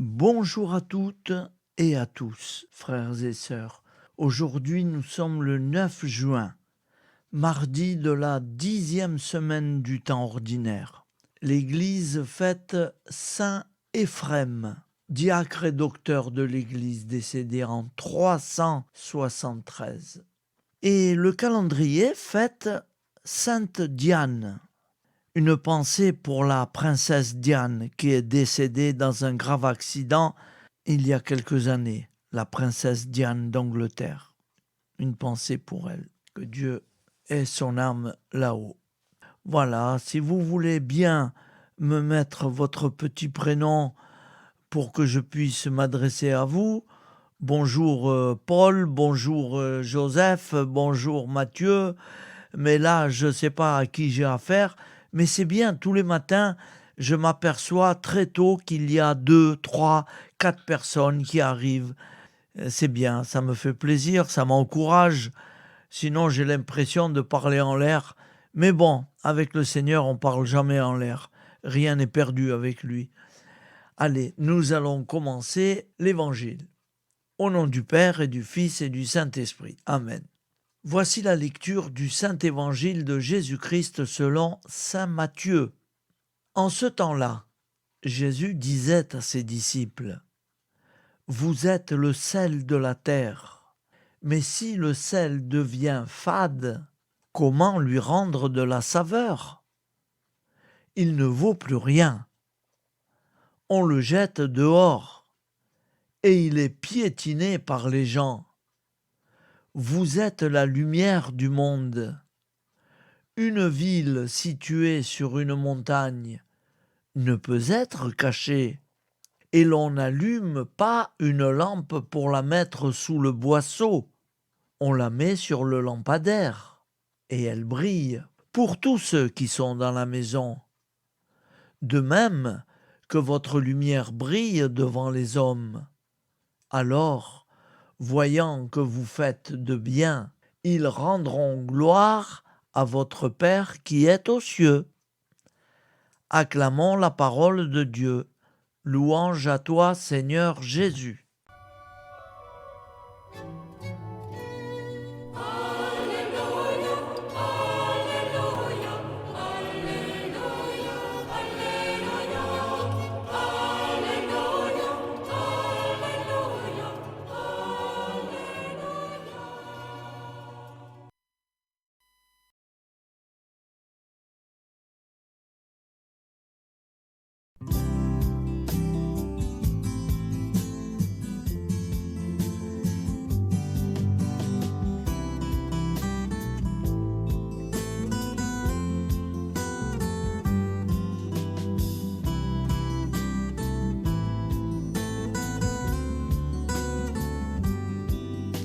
Bonjour à toutes et à tous, frères et sœurs. Aujourd'hui, nous sommes le 9 juin, mardi de la 10e semaine du temps ordinaire. L'Église fête Saint Éphrem, diacre et docteur de l'Église décédé en 373. Et le calendrier fête Sainte Diane. Une pensée pour la princesse Diane qui est décédée dans un grave accident il y a quelques années, la princesse Diane d'Angleterre. Une pensée pour elle, que Dieu ait son âme là-haut. Voilà, si vous voulez bien me mettre votre petit prénom pour que je puisse m'adresser à vous, bonjour Paul, bonjour Joseph, bonjour Mathieu, mais là je ne sais pas à qui j'ai affaire. Mais c'est bien, tous les matins, je m'aperçois très tôt qu'il y a 2, 3, 4 personnes qui arrivent. C'est bien, ça me fait plaisir, ça m'encourage. Sinon, j'ai l'impression de parler en l'air. Mais bon, avec le Seigneur, on ne parle jamais en l'air. Rien n'est perdu avec lui. Allez, nous allons commencer l'Évangile. Au nom du Père et du Fils et du Saint-Esprit. Amen. Voici la lecture du Saint-Évangile de Jésus-Christ selon saint Matthieu. En ce temps-là, Jésus disait à ses disciples : « Vous êtes le sel de la terre. Mais si le sel devient fade, comment lui rendre de la saveur ? Il ne vaut plus rien. On le jette dehors, et il est piétiné par les gens. Vous êtes la lumière du monde. Une ville située sur une montagne ne peut être cachée, et l'on n'allume pas une lampe pour la mettre sous le boisseau. On la met sur le lampadaire, et elle brille pour tous ceux qui sont dans la maison. De même que votre lumière brille devant les hommes. Alors, voyant que vous faites de bien, ils rendront gloire à votre Père qui est aux cieux. Acclamons la parole de Dieu. Louange à toi, Seigneur Jésus.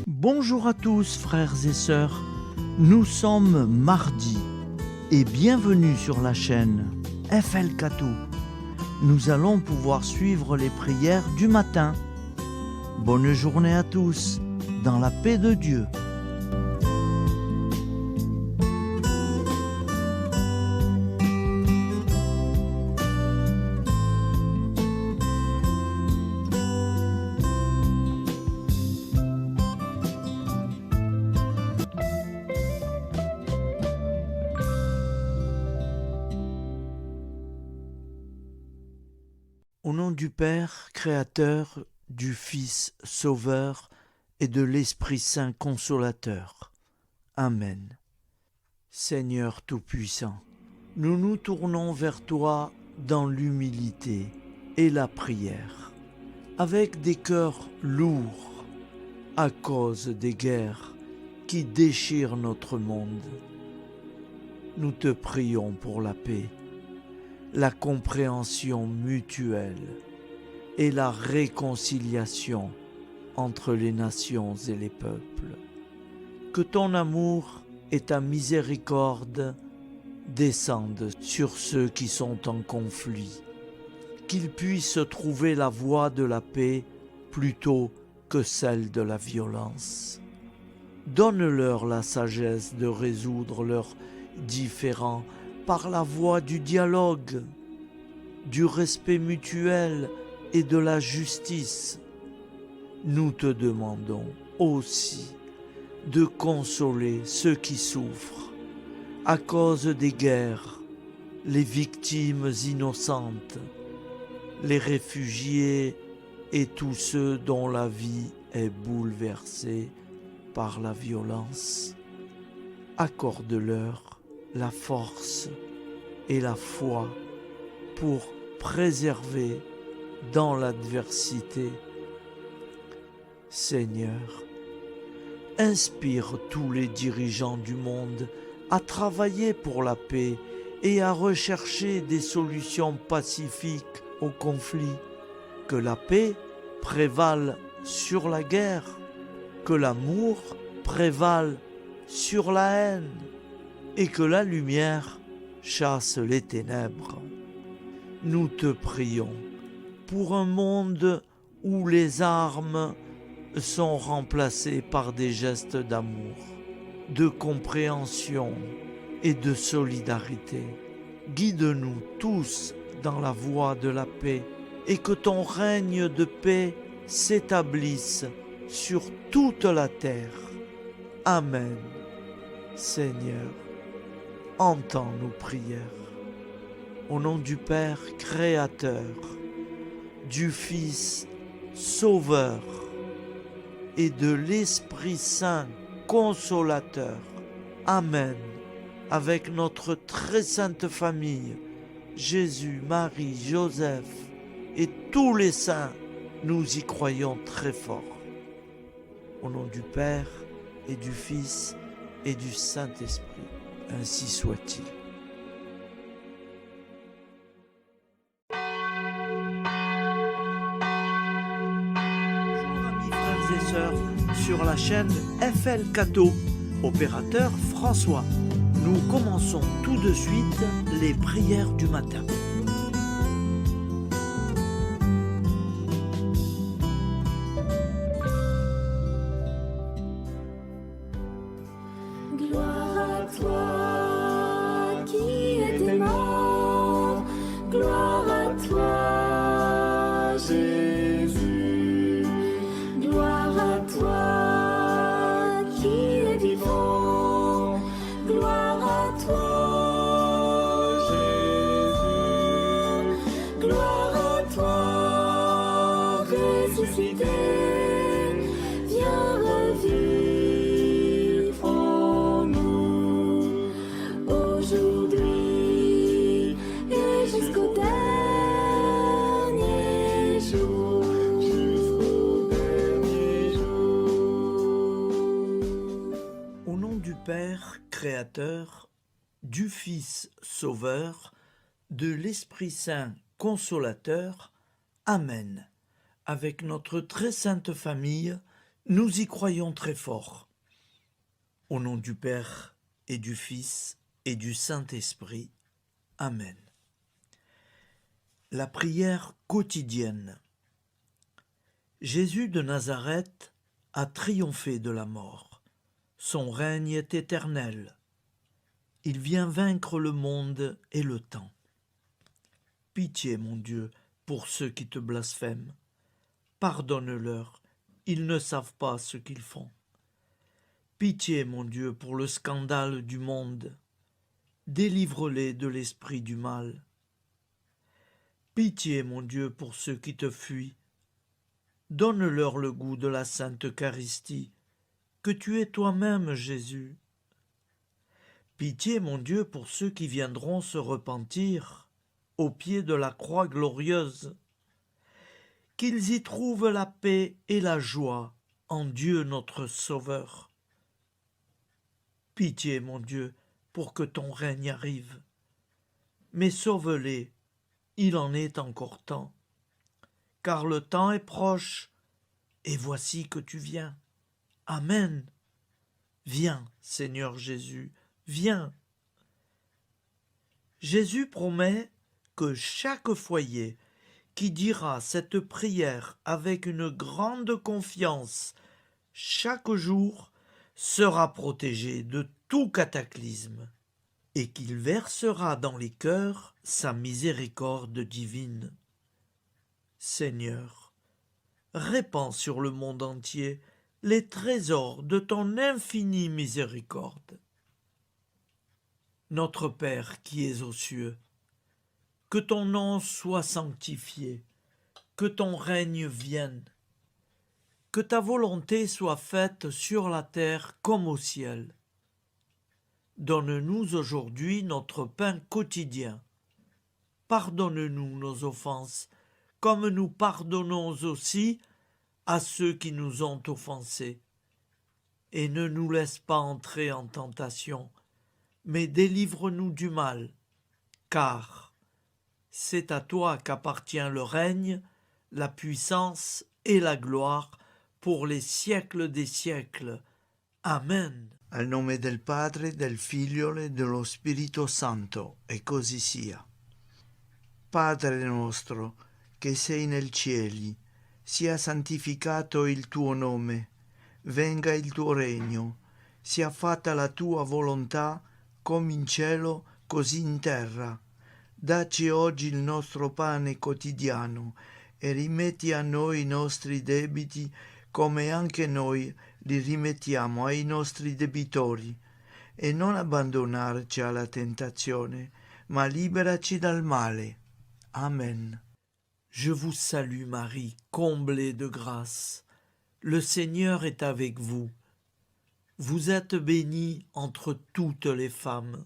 Bonjour à tous, frères et sœurs. Nous sommes mardi et bienvenue sur la chaîne FL Cathou. Nous allons pouvoir suivre les prières du matin. Bonne journée à tous, dans la paix de Dieu. Au nom du Père, Créateur, du Fils, Sauveur, et de l'Esprit Saint Consolateur. Amen. Seigneur Tout-Puissant, nous nous tournons vers toi dans l'humilité et la prière, avec des cœurs lourds à cause des guerres qui déchirent notre monde. Nous te prions pour la paix, la compréhension mutuelle et la réconciliation entre les nations et les peuples. Que ton amour et ta miséricorde descendent sur ceux qui sont en conflit, qu'ils puissent trouver la voie de la paix plutôt que celle de la violence. Donne-leur la sagesse de résoudre leurs différends par la voie du dialogue, du respect mutuel et de la justice, nous te demandons aussi de consoler ceux qui souffrent à cause des guerres, les victimes innocentes, les réfugiés et tous ceux dont la vie est bouleversée par la violence. Accorde-leur la force et la foi pour préserver dans l'adversité. Seigneur, inspire tous les dirigeants du monde à travailler pour la paix et à rechercher des solutions pacifiques aux conflits. Que la paix prévale sur la guerre, que l'amour prévale sur la haine et que la lumière chasse les ténèbres. Nous te prions pour un monde où les armes sont remplacées par des gestes d'amour, de compréhension et de solidarité. Guide-nous tous dans la voie de la paix et que ton règne de paix s'établisse sur toute la terre. Amen. Seigneur, entends nos prières. Au nom du Père Créateur, du Fils Sauveur et de l'Esprit Saint Consolateur. Amen. Avec notre très sainte famille, Jésus, Marie, Joseph et tous les saints, nous y croyons très fort. Au nom du Père et du Fils et du Saint-Esprit, ainsi soit-il. Bonjour amis frères et sœurs sur la chaîne FL Cato, opérateur François. Nous commençons tout de suite les prières du matin. Gloire à toi qui étais mort, gloire à toi Jésus, gloire à toi qui es vivant, gloire à toi Jésus, gloire à toi ressuscité, viens revivre. Père Créateur, du Fils Sauveur, de l'Esprit Saint Consolateur. Amen. Avec notre très sainte famille, nous y croyons très fort. Au nom du Père et du Fils et du Saint-Esprit. Amen. La prière quotidienne. Jésus de Nazareth a triomphé de la mort. Son règne est éternel. Il vient vaincre le monde et le temps. Pitié, mon Dieu, pour ceux qui te blasphèment. Pardonne-leur, ils ne savent pas ce qu'ils font. Pitié, mon Dieu, pour le scandale du monde. Délivre-les de l'esprit du mal. Pitié, mon Dieu, pour ceux qui te fuient. Donne-leur le goût de la Sainte Eucharistie, que tu es toi-même, Jésus. Pitié, mon Dieu, pour ceux qui viendront se repentir au pied de la croix glorieuse, qu'ils y trouvent la paix et la joie en Dieu notre Sauveur. Pitié, mon Dieu, pour que ton règne arrive. Mais sauve-les, il en est encore temps, car le temps est proche, et voici que tu viens. Amen. Viens, Seigneur Jésus, viens. Jésus promet que chaque foyer qui dira cette prière avec une grande confiance chaque jour sera protégé de tout cataclysme et qu'il versera dans les cœurs sa miséricorde divine. Seigneur, répands sur le monde entier les trésors de ton infinie miséricorde. Notre Père qui es aux cieux, que ton nom soit sanctifié, que ton règne vienne, que ta volonté soit faite sur la terre comme au ciel. Donne-nous aujourd'hui notre pain quotidien. Pardonne-nous nos offenses, comme nous pardonnons aussi à ceux qui nous ont offensés. Et ne nous laisse pas entrer en tentation, mais délivre-nous du mal, car c'est à toi qu'appartient le règne, la puissance et la gloire pour les siècles des siècles. Amen. Al nome del Padre, del Figlio e dello Spirito Santo, e così sia. Padre nostro, che sei nel cieli, sia santificato il tuo nome, venga il tuo regno, sia fatta la tua volontà, come in cielo, così in terra. Dacci oggi il nostro pane quotidiano e rimetti a noi i nostri debiti, come anche noi li rimettiamo ai nostri debitori, e non abbandonarci alla tentazione, ma liberaci dal male. Amen. Je vous salue Marie, comblée de grâce. Le Seigneur est avec vous. Vous êtes bénie entre toutes les femmes,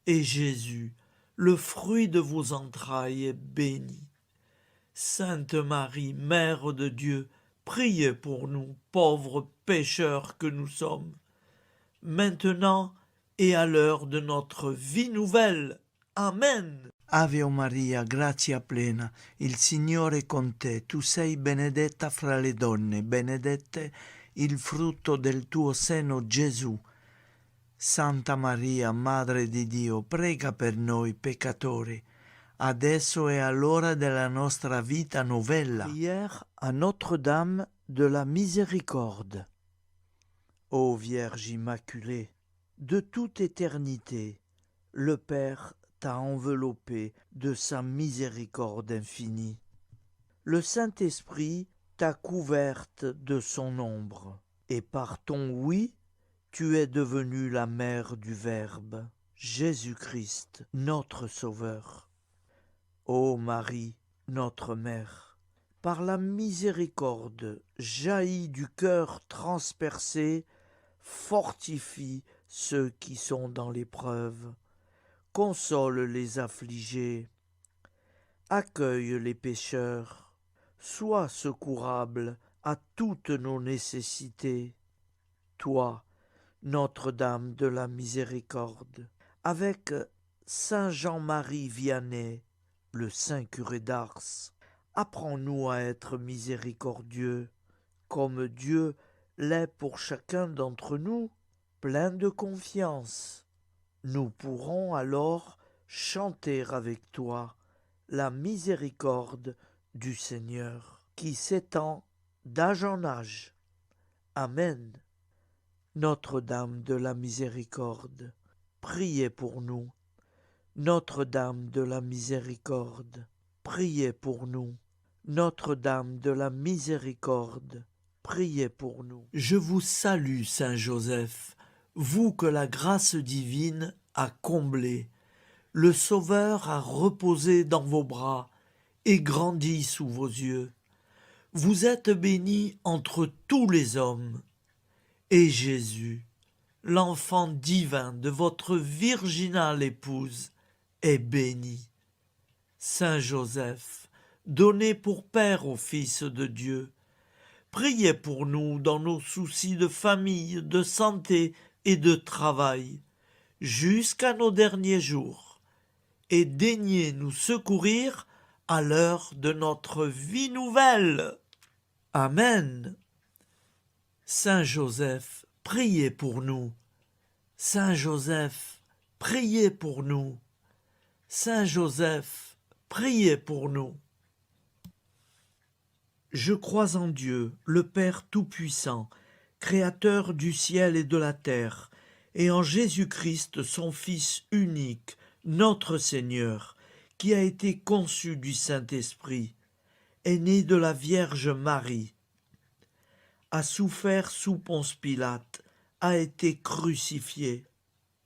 et Jésus, le fruit de vos entrailles, est béni. Sainte Marie, Mère de Dieu, priez pour nous, pauvres pécheurs que nous sommes, maintenant et à l'heure de notre vie nouvelle. Amen. Ave Maria, grazia plena, il Signore è con te, tu sei benedetta fra le donne, benedetto il frutto del tuo seno, Gesù. Santa Maria, Madre di Dio, prega per noi peccatori, adesso e all'ora della nostra vita novella. Prière à Notre-Dame de la Miséricorde. Ô Vierge Immaculée, de toute éternité, le Père t'a enveloppé de sa miséricorde infinie. Le Saint-Esprit t'a couverte de son ombre, et par ton oui, tu es devenue la mère du Verbe, Jésus-Christ, notre Sauveur. Ô Marie, notre Mère, par la miséricorde jaillie du cœur transpercé, fortifie ceux qui sont dans l'épreuve, console les affligés, accueille les pécheurs, sois secourable à toutes nos nécessités. Toi, Notre-Dame de la Miséricorde, avec Saint Jean-Marie Vianney, le Saint curé d'Ars, apprends-nous à être miséricordieux, comme Dieu l'est pour chacun d'entre nous, plein de confiance. Nous pourrons alors chanter avec toi la miséricorde du Seigneur, qui s'étend d'âge en âge. Amen. Notre-Dame de la Miséricorde, priez pour nous. Notre-Dame de la Miséricorde, priez pour nous. Notre-Dame de la Miséricorde, priez pour nous. Je vous salue, Saint Joseph, vous que la grâce divine a comblé. Le Sauveur a reposé dans vos bras et grandi sous vos yeux. Vous êtes béni entre tous les hommes. Et Jésus, l'enfant divin de votre virginale épouse, est béni. Saint Joseph, donné pour Père au Fils de Dieu, priez pour nous dans nos soucis de famille, de santé et de travail, jusqu'à nos derniers jours, et daignez nous secourir à l'heure de notre vie nouvelle. Amen. Saint Joseph, priez pour nous. Saint Joseph, priez pour nous. Saint Joseph, priez pour nous. Je crois en Dieu, le Père Tout-Puissant, Créateur du ciel et de la terre, et en Jésus-Christ, son Fils unique, notre Seigneur, qui a été conçu du Saint-Esprit, est né de la Vierge Marie, a souffert sous Ponce Pilate, a été crucifié,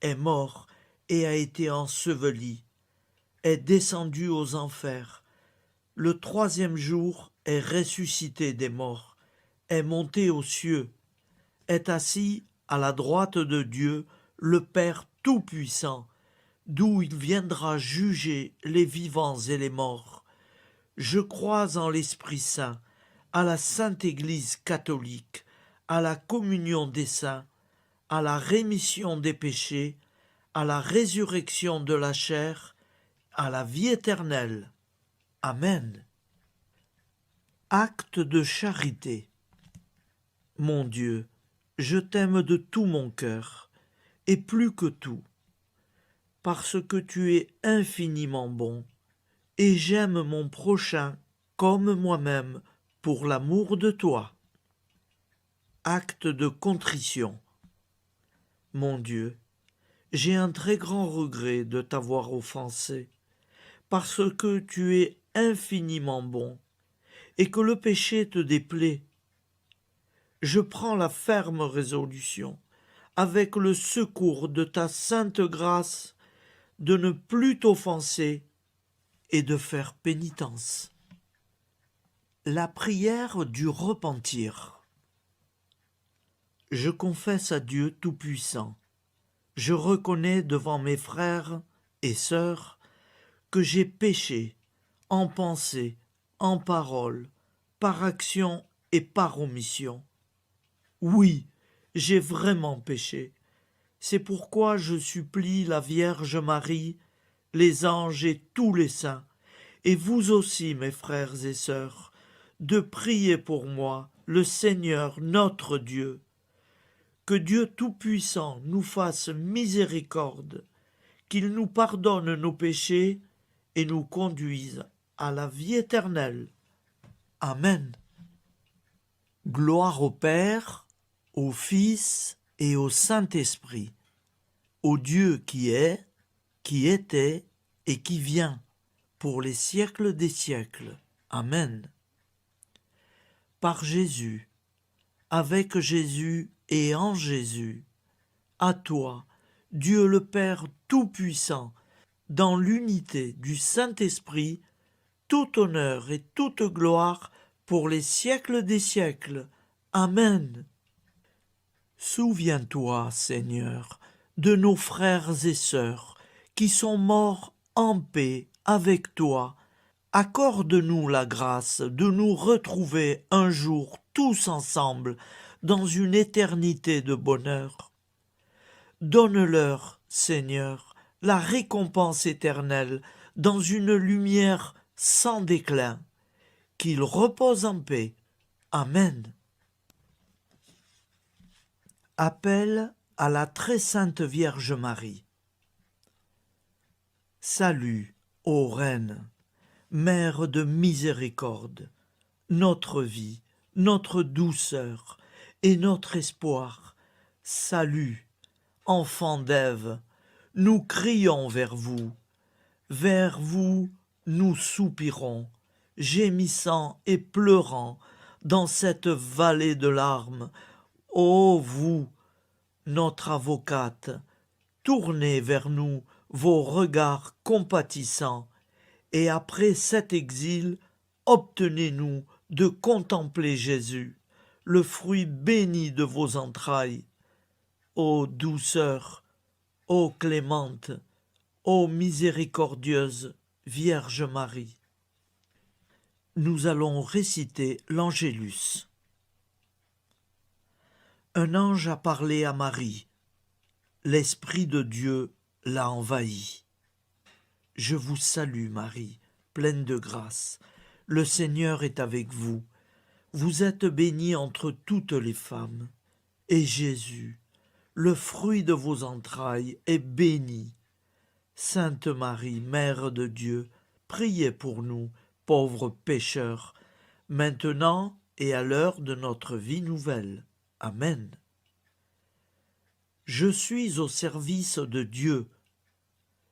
est mort et a été enseveli, est descendu aux enfers, le troisième jour est ressuscité des morts, est monté aux cieux, est assis à la droite de Dieu, le Père Tout-Puissant, d'où il viendra juger les vivants et les morts. Je crois en l'Esprit Saint, à la Sainte Église catholique, à la communion des saints, à la rémission des péchés, à la résurrection de la chair, à la vie éternelle. Amen. Acte de charité. Mon Dieu, je t'aime de tout mon cœur, et plus que tout, parce que tu es infiniment bon, et j'aime mon prochain comme moi-même pour l'amour de toi. Acte de contrition. Mon Dieu, j'ai un très grand regret de t'avoir offensé, parce que tu es infiniment bon, et que le péché te déplaît. Je prends la ferme résolution, avec le secours de ta sainte grâce, de ne plus t'offenser et de faire pénitence. La prière du repentir. Je confesse à Dieu Tout-Puissant, je reconnais devant mes frères et sœurs que j'ai péché en pensée, en parole, par action et par omission. Oui, j'ai vraiment péché. C'est pourquoi je supplie la Vierge Marie, les anges et tous les saints, et vous aussi, mes frères et sœurs, de prier pour moi, le Seigneur notre Dieu. Que Dieu Tout-Puissant nous fasse miséricorde, qu'il nous pardonne nos péchés et nous conduise à la vie éternelle. Amen. Gloire au Père, au Fils et au Saint-Esprit, au Dieu qui est, qui était et qui vient, pour les siècles des siècles. Amen. Par Jésus, avec Jésus et en Jésus, à toi, Dieu le Père Tout-Puissant, dans l'unité du Saint-Esprit, tout honneur et toute gloire pour les siècles des siècles. Amen. Souviens-toi, Seigneur, de nos frères et sœurs qui sont morts en paix avec toi. Accorde-nous la grâce de nous retrouver un jour tous ensemble dans une éternité de bonheur. Donne-leur, Seigneur, la récompense éternelle dans une lumière sans déclin. Qu'ils reposent en paix. Amen. Appel à la très sainte Vierge Marie. Salut, ô Reine, Mère de miséricorde, notre vie, notre douceur et notre espoir. Salut, enfants d'Ève, nous crions vers vous nous soupirons, gémissant et pleurant dans cette vallée de larmes. Ô vous, notre avocate, tournez vers nous vos regards compatissants, et après cet exil, obtenez-nous de contempler Jésus, le fruit béni de vos entrailles. Ô douceur, ô clémente, ô miséricordieuse Vierge Marie. Nous allons réciter l'Angélus. Un ange a parlé à Marie. L'Esprit de Dieu l'a envahie. Je vous salue, Marie, pleine de grâce. Le Seigneur est avec vous. Vous êtes bénie entre toutes les femmes. Et Jésus, le fruit de vos entrailles, est béni. Sainte Marie, Mère de Dieu, priez pour nous, pauvres pécheurs, maintenant et à l'heure de notre vie nouvelle. Amen. Je suis au service de Dieu.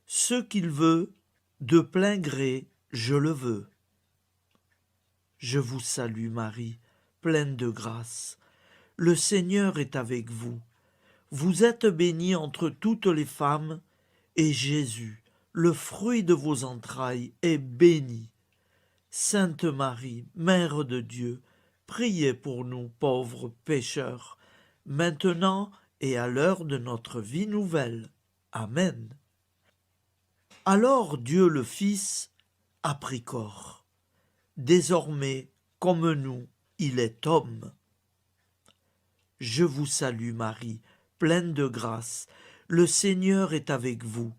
Ce qu'il veut, de plein gré, je le veux. Je vous salue Marie, pleine de grâce. Le Seigneur est avec vous. Vous êtes bénie entre toutes les femmes, et Jésus, le fruit de vos entrailles, est béni. Sainte Marie, Mère de Dieu, priez pour nous pauvres pécheurs, maintenant et à l'heure de notre vie nouvelle. Amen. Alors Dieu le Fils a pris corps. Désormais, comme nous, il est homme. Je vous salue Marie, pleine de grâce. Le Seigneur est avec vous.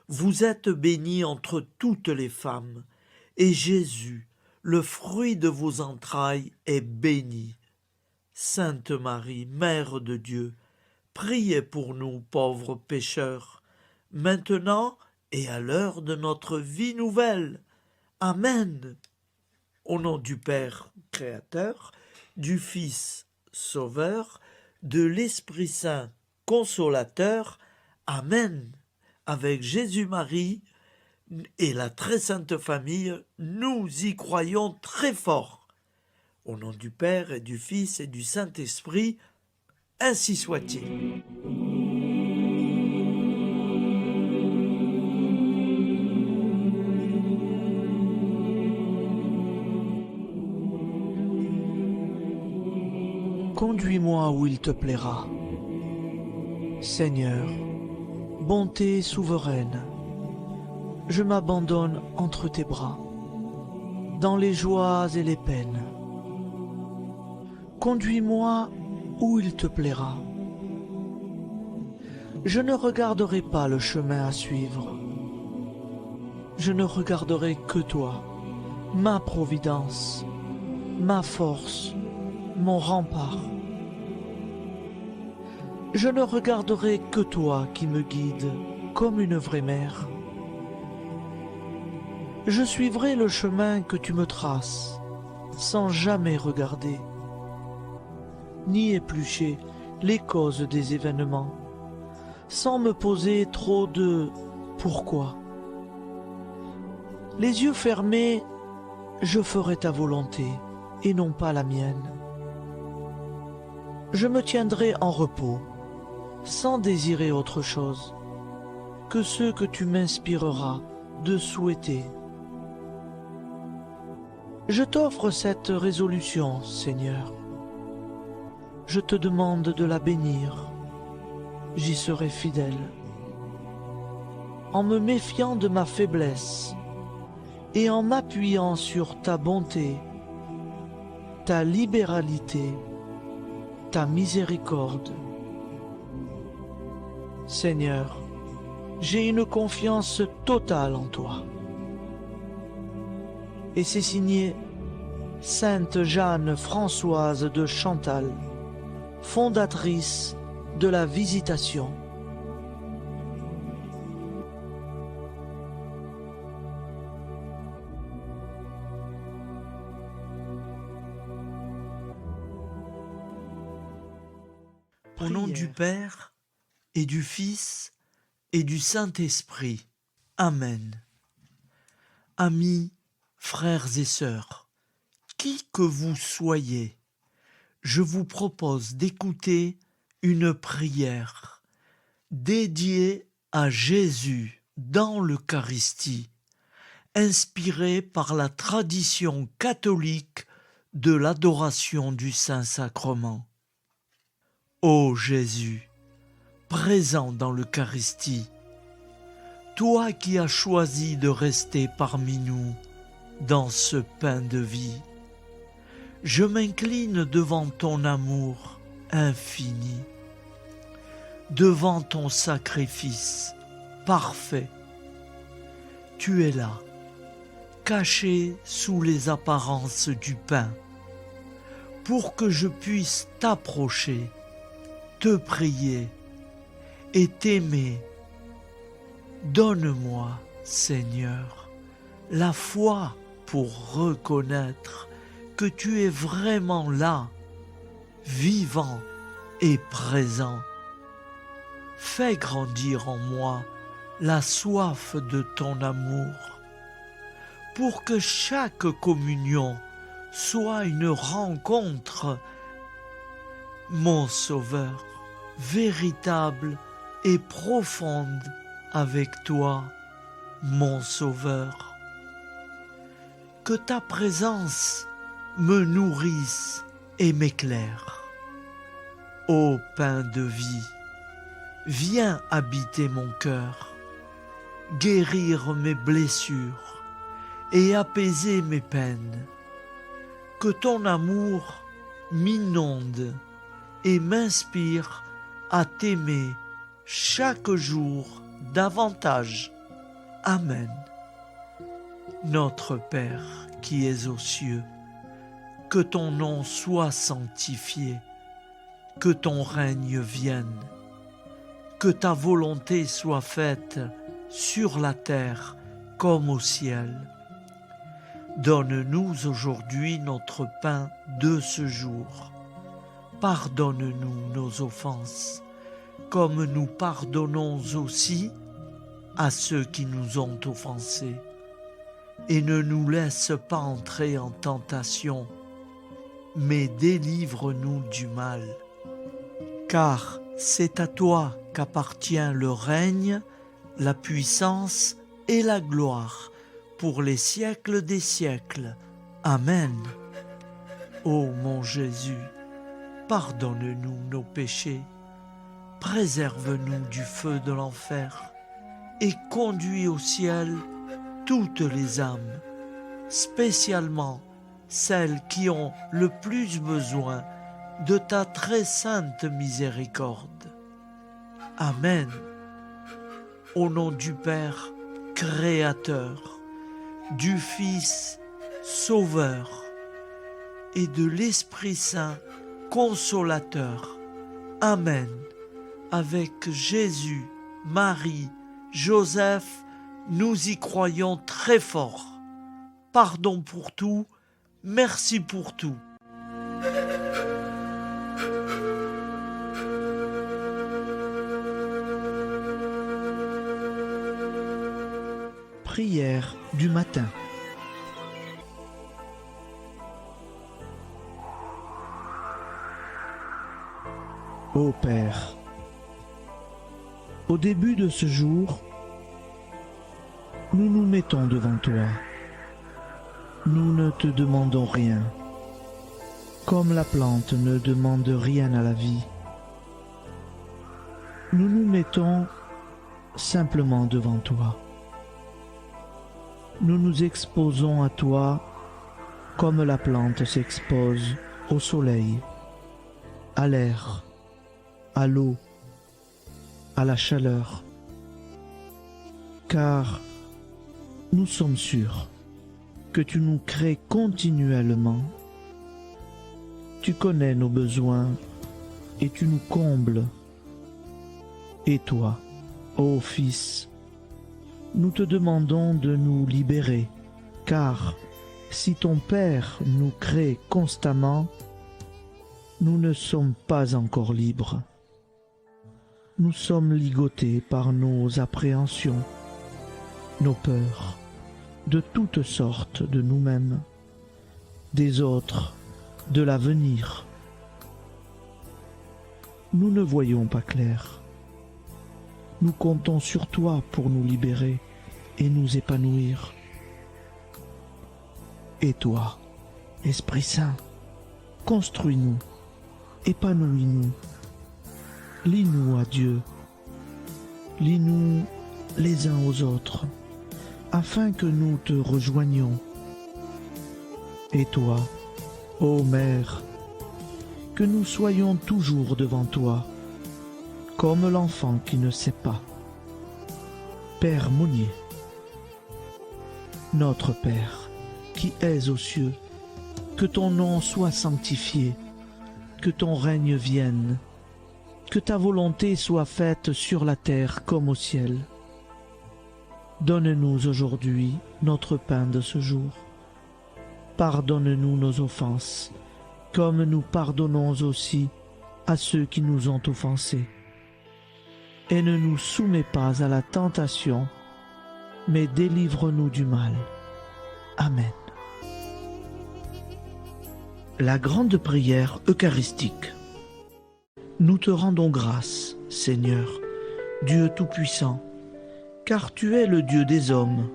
Vous êtes bénie entre toutes les femmes, et Jésus, le fruit de vos entrailles, est béni. Sainte Marie, Mère de Dieu, priez pour nous pauvres pécheurs, maintenant et à l'heure de notre vie nouvelle. Amen. Au nom du Père Créateur, du Fils Sauveur, de l'Esprit Saint Consolateur. Amen. Avec Jésus-Marie et la très sainte famille, nous y croyons très fort. Au nom du Père et du Fils et du Saint-Esprit, ainsi soit-il. Conduis-moi où il te plaira. Seigneur, bonté souveraine, je m'abandonne entre tes bras, dans les joies et les peines. Conduis-moi où il te plaira. Je ne regarderai pas le chemin à suivre. Je ne regarderai que toi, ma providence, ma force, mon rempart. Je ne regarderai que toi qui me guides comme une vraie mère. Je suivrai le chemin que tu me traces, sans jamais regarder, ni éplucher les causes des événements, sans me poser trop de « pourquoi ». Les yeux fermés, je ferai ta volonté et non pas la mienne. Je me tiendrai en repos, sans désirer autre chose que ce que tu m'inspireras de souhaiter. Je t'offre cette résolution, Seigneur. Je te demande de la bénir. J'y serai fidèle. En me méfiant de ma faiblesse et en m'appuyant sur ta bonté, ta libéralité, ta miséricorde. Seigneur, j'ai une confiance totale en toi. Et c'est signé Sainte Jeanne Françoise de Chantal, fondatrice de la Visitation. Au nom du Père et du Fils et du Saint-Esprit. Amen. Amis, frères et sœurs, qui que vous soyez, je vous propose d'écouter une prière dédiée à Jésus dans l'Eucharistie, inspirée par la tradition catholique de l'adoration du Saint-Sacrement. Ô Jésus, présent dans l'Eucharistie, toi qui as choisi de rester parmi nous dans ce pain de vie, je m'incline devant ton amour infini, devant ton sacrifice parfait. Tu es là, caché sous les apparences du pain, pour que je puisse t'approcher, te prier et t'aimer. Donne-moi, Seigneur, la foi pour reconnaître que tu es vraiment là, vivant et présent. Fais grandir en moi la soif de ton amour, pour que chaque communion soit une rencontre, mon Sauveur, véritable et profonde avec toi, mon Sauveur. Que ta présence me nourrisse et m'éclaire. Ô pain de vie, viens habiter mon cœur, guérir mes blessures et apaiser mes peines. Que ton amour m'inonde et m'inspire à t'aimer chaque jour davantage. Amen. Notre Père qui es aux cieux, que ton nom soit sanctifié, que ton règne vienne, que ta volonté soit faite sur la terre comme au ciel. Donne-nous aujourd'hui notre pain de ce jour. Pardonne-nous nos offenses, comme nous pardonnons aussi à ceux qui nous ont offensés. Et ne nous laisse pas entrer en tentation, mais délivre-nous du mal. Car c'est à toi qu'appartient le règne, la puissance et la gloire pour les siècles des siècles. Amen. Ô mon Jésus, pardonne-nous nos péchés, préserve-nous du feu de l'enfer et conduis au ciel toutes les âmes, spécialement celles qui ont le plus besoin de ta très sainte miséricorde. Amen. Au nom du Père Créateur, du Fils Sauveur et de l'Esprit Saint Consolateur. Amen. Avec Jésus, Marie, Joseph, nous y croyons très fort. Pardon pour tout, merci pour tout. Prière du matin. Ô Père, au début de ce jour, nous nous mettons devant toi. Nous ne te demandons rien, comme la plante ne demande rien à la vie. Nous nous mettons simplement devant toi. Nous nous exposons à toi comme la plante s'expose au soleil, à l'air, à l'eau, à la chaleur, car nous sommes sûrs que tu nous crées continuellement. Tu connais nos besoins et tu nous combles. Et toi, ô Fils, nous te demandons de nous libérer, car si ton Père nous crée constamment, nous ne sommes pas encore libres. Nous sommes ligotés par nos appréhensions, nos peurs, de toutes sortes de nous-mêmes, des autres, de l'avenir. Nous ne voyons pas clair. Nous comptons sur toi pour nous libérer et nous épanouir. Et toi, Esprit Saint, construis-nous, épanouis-nous, lie-nous à Dieu, lie-nous les uns aux autres, afin que nous te rejoignions. Et toi, ô Mère, que nous soyons toujours devant toi, comme l'enfant qui ne sait pas. Père Monnier, notre Père, qui es aux cieux, que ton nom soit sanctifié, que ton règne vienne, que ta volonté soit faite sur la terre comme au ciel. Donne-nous aujourd'hui notre pain de ce jour. Pardonne-nous nos offenses, comme nous pardonnons aussi à ceux qui nous ont offensés. Et ne nous soumets pas à la tentation, mais délivre-nous du mal. Amen. La grande prière eucharistique. Nous te rendons grâce, Seigneur, Dieu Tout-Puissant, car tu es le Dieu des hommes.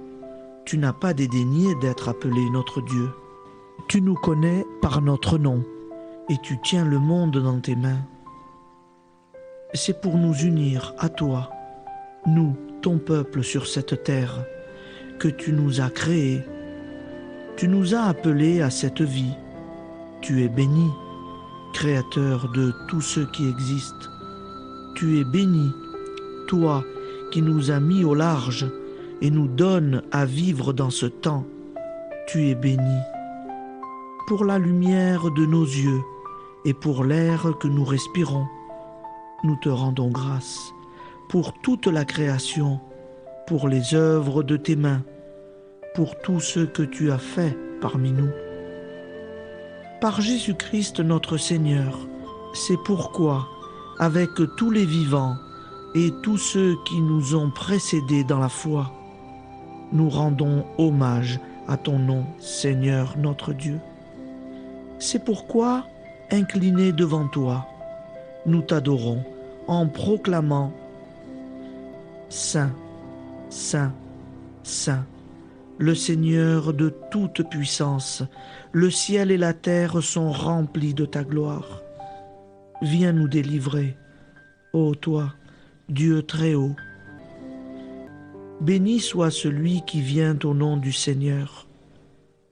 Tu n'as pas dédaigné d'être appelé notre Dieu. Tu nous connais par notre nom, et tu tiens le monde dans tes mains. C'est pour nous unir à toi, nous, ton peuple sur cette terre, que tu nous as créés. Tu nous as appelés à cette vie. Tu es béni, Créateur de tout ce qui existe. Tu es béni, toi qui nous as mis au large et nous donnes à vivre dans ce temps. Tu es béni. Pour la lumière de nos yeux et pour l'air que nous respirons, nous te rendons grâce. Pour toute la création, pour les œuvres de tes mains, pour tout ce que tu as fait parmi nous. Par Jésus-Christ notre Seigneur, c'est pourquoi, avec tous les vivants et tous ceux qui nous ont précédés dans la foi, nous rendons hommage à ton nom, Seigneur notre Dieu. C'est pourquoi, inclinés devant toi, nous t'adorons en proclamant « Saint, Saint, Saint ». Le Seigneur de toute puissance, le ciel et la terre sont remplis de ta gloire. Viens nous délivrer, ô toi, Dieu très haut. Béni soit celui qui vient au nom du Seigneur.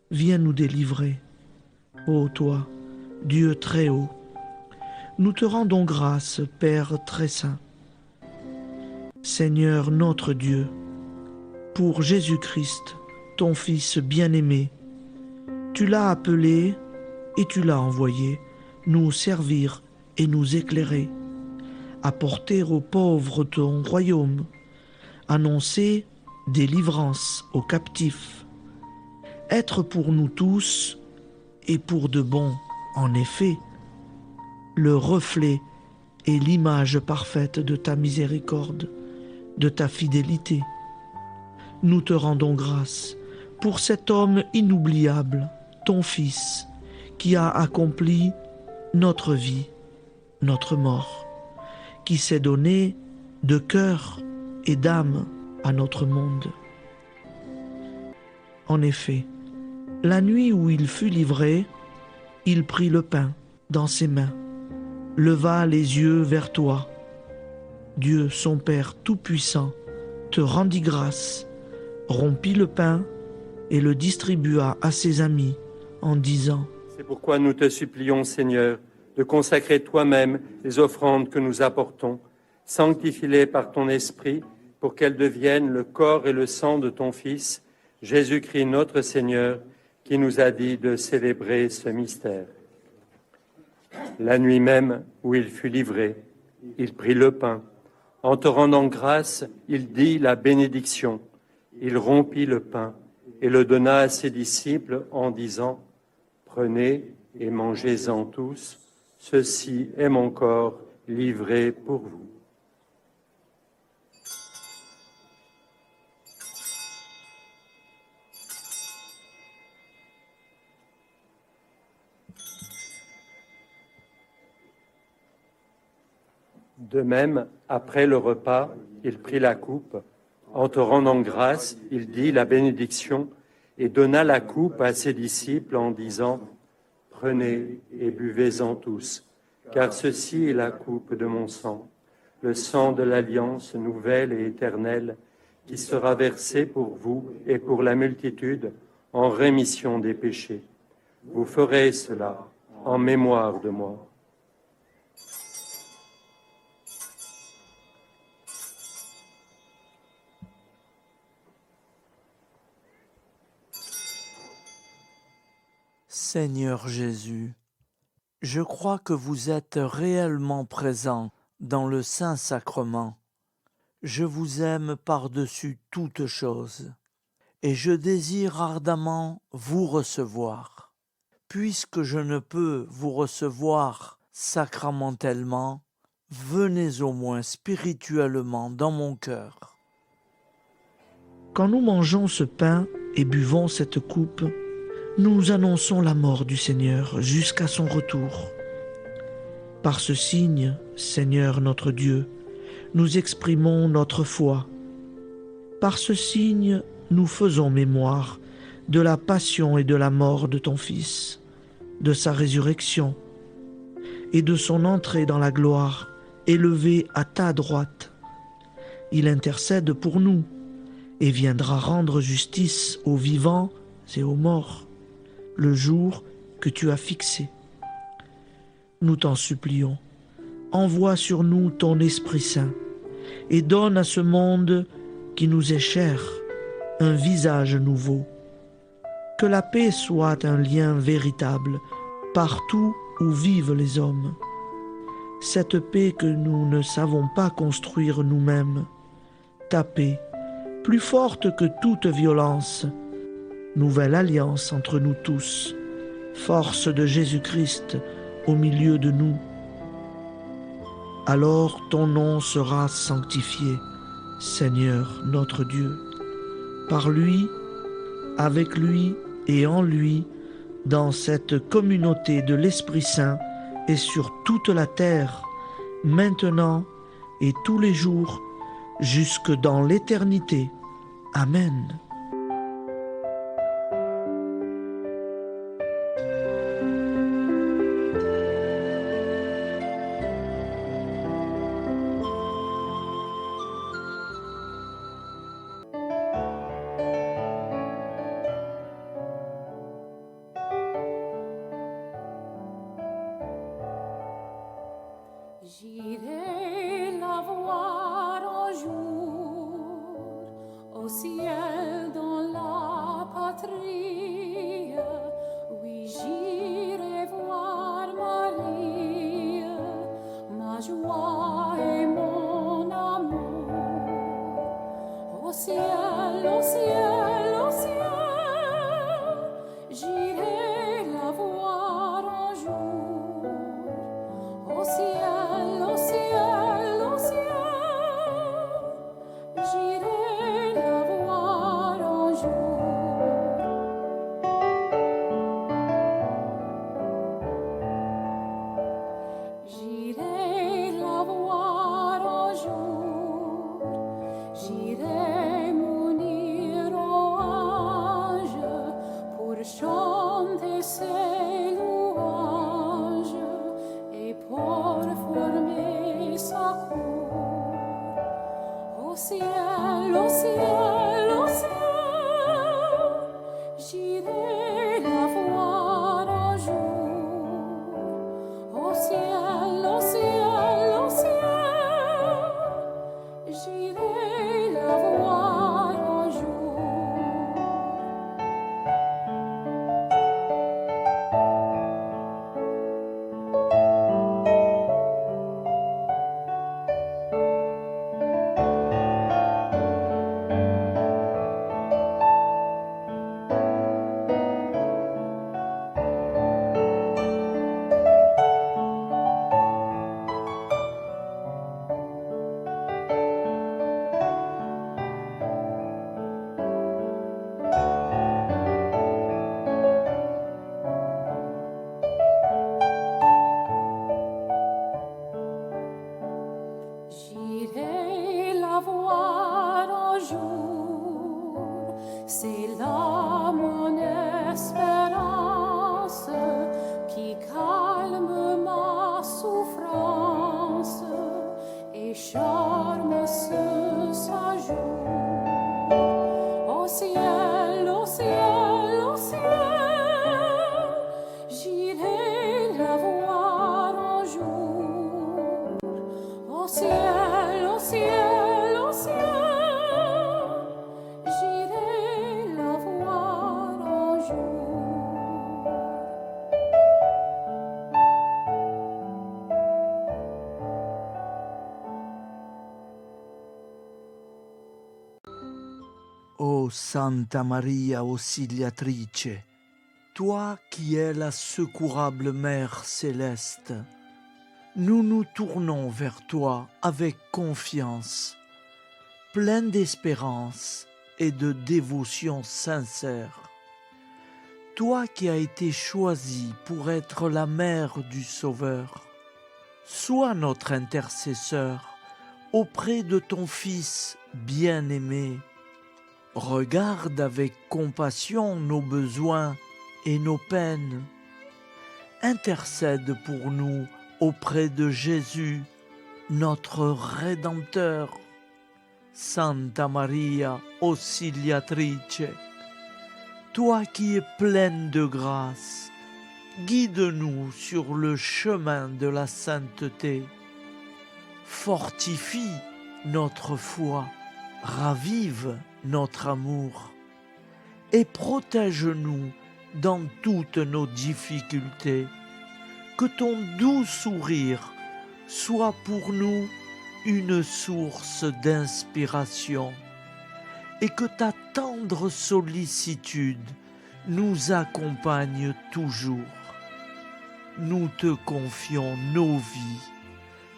Viens nous délivrer, ô toi, Dieu très haut. Nous te rendons grâce, Père très saint. Seigneur notre Dieu, pour Jésus-Christ, ton Fils bien-aimé, tu l'as appelé et tu l'as envoyé nous servir et nous éclairer, apporter aux pauvres ton royaume, annoncer délivrance aux captifs, être pour nous tous et pour de bon, en effet, le reflet et l'image parfaite de ta miséricorde, de ta fidélité. Nous te rendons grâce pour cet homme inoubliable, ton Fils, qui a accompli notre vie, notre mort, qui s'est donné de cœur et d'âme à notre monde. En effet, la nuit où il fut livré, il prit le pain dans ses mains, leva les yeux vers toi. Dieu, son Père Tout-Puissant, te rendit grâce, rompit le pain et le distribua à ses amis en disant : C'est pourquoi nous te supplions, Seigneur, de consacrer toi-même les offrandes que nous apportons. Sanctifie-les par ton Esprit pour qu'elles deviennent le corps et le sang de ton Fils, Jésus-Christ notre Seigneur, qui nous a dit de célébrer ce mystère. La nuit même où il fut livré, il prit le pain. En te rendant grâce, il dit la bénédiction. Il rompit le pain et le donna à ses disciples en disant : Prenez et mangez-en tous, ceci est mon corps livré pour vous. De même, après le repas, il prit la coupe. En te rendant grâce, il dit la bénédiction et donna la coupe à ses disciples en disant : Prenez et buvez-en tous, car ceci est la coupe de mon sang, le sang de l'alliance nouvelle et éternelle, qui sera versé pour vous et pour la multitude en rémission des péchés. Vous ferez cela en mémoire de moi. Seigneur Jésus, je crois que vous êtes réellement présent dans le Saint-Sacrement. Je vous aime par-dessus toute chose et je désire ardemment vous recevoir. Puisque je ne peux vous recevoir sacramentellement, venez au moins spirituellement dans mon cœur. Quand nous mangeons ce pain et buvons cette coupe, nous annonçons la mort du Seigneur jusqu'à son retour. Par ce signe, Seigneur notre Dieu, nous exprimons notre foi. Par ce signe, nous faisons mémoire de la passion et de la mort de ton Fils, de sa résurrection et de son entrée dans la gloire, élevé à ta droite. Il intercède pour nous et viendra rendre justice aux vivants et aux morts, le jour que tu as fixé. Nous t'en supplions, envoie sur nous ton Esprit Saint et donne à ce monde qui nous est cher un visage nouveau. Que la paix soit un lien véritable partout où vivent les hommes. Cette paix que nous ne savons pas construire nous-mêmes, ta paix, plus forte que toute violence, nouvelle alliance entre nous tous, force de Jésus-Christ au milieu de nous. Alors ton nom sera sanctifié, Seigneur notre Dieu. Par lui, avec lui et en lui, dans cette communauté de l'Esprit Saint et sur toute la terre, maintenant et tous les jours, jusque dans l'éternité. Amen. J'irai la voir un jour au ciel dans la patrie. Oui, j'irai voir Marie, ma joie et mon amour. Au ciel, au ciel, au ciel, j'irai la voir un jour. Au ciel, au ciel, au ciel, j'irai la voir un jour. J'irai la voir un jour, j'irai m'unir aux anges pour chanter ses louanges et pour former sa cour. Au ciel, au ciel, au ciel, j'irai la voir un jour. Au ciel, au ciel, au ciel, j'irai la voir un jour. J'irai la voir un jour, c'est là mon espérance qui calme ma souffrance et charme ce séjour. Au ciel, au ciel, au ciel, j'irai la voir un jour. Au ciel, au ciel, au ciel, j'irai la voir un jour. Ô Santa Maria Auxiliatrice, toi qui es la secourable Mère céleste, nous nous tournons vers toi avec confiance, plein d'espérance et de dévotion sincère. toi qui as été choisie pour être la mère du Sauveur, sois notre intercesseur auprès de ton Fils bien-aimé. Regarde avec compassion nos besoins et nos peines. Intercède pour nous auprès de Jésus, notre Rédempteur. Santa Maria Auxiliatrice, toi qui es pleine de grâce, guide-nous sur le chemin de la sainteté. Fortifie notre foi, ravive notre amour et protège-nous dans toutes nos difficultés. Que ton doux sourire soit pour nous une source d'inspiration et que ta tendre sollicitude nous accompagne toujours. Nous te confions nos vies,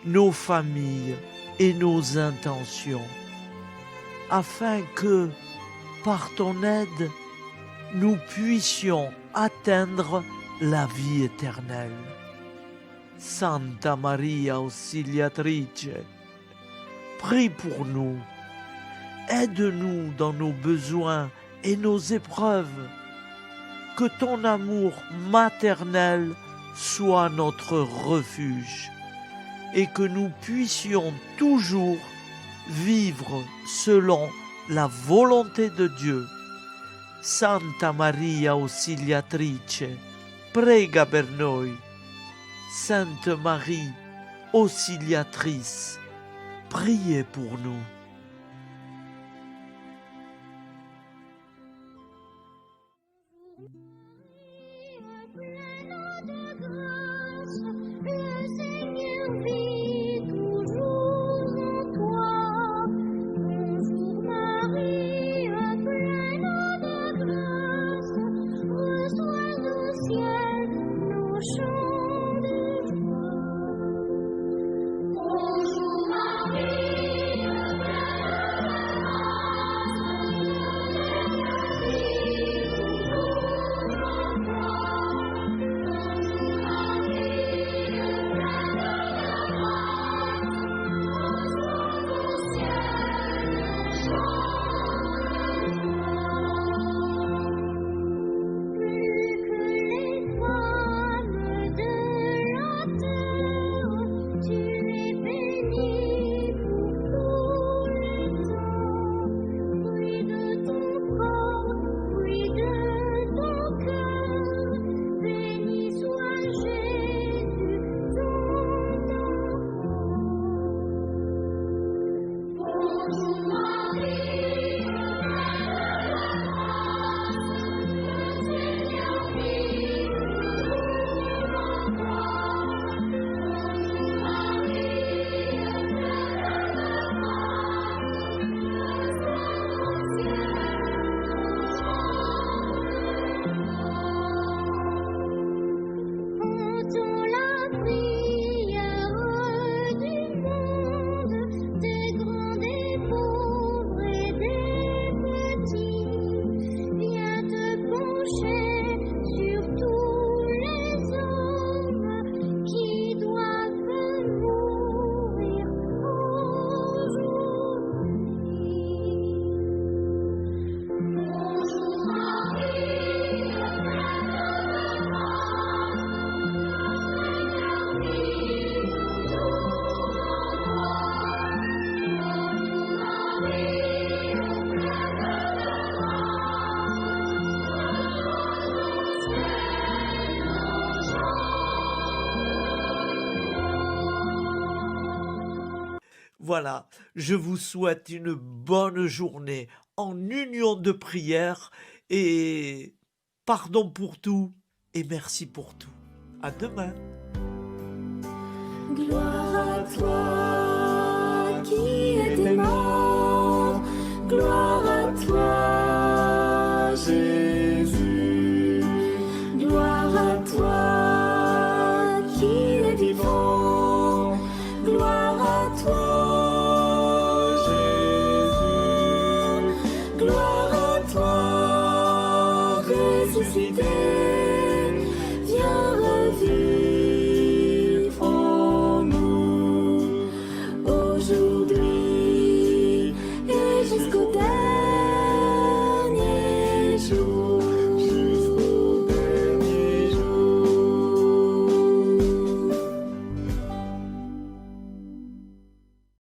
nos familles et nos intentions, afin que, par ton aide, nous puissions atteindre la vie éternelle. Santa Maria Auxiliatrice, prie pour nous, aide-nous dans nos besoins et nos épreuves, que ton amour maternel soit notre refuge et que nous puissions toujours vivre selon la volonté de Dieu. Santa Maria Auxiliatrice, prega per noi. Sainte Marie, Auxiliatrice, priez pour nous. Voilà, je vous souhaite une bonne journée en union de prière et pardon pour tout et merci pour tout. À demain. Gloire à toi.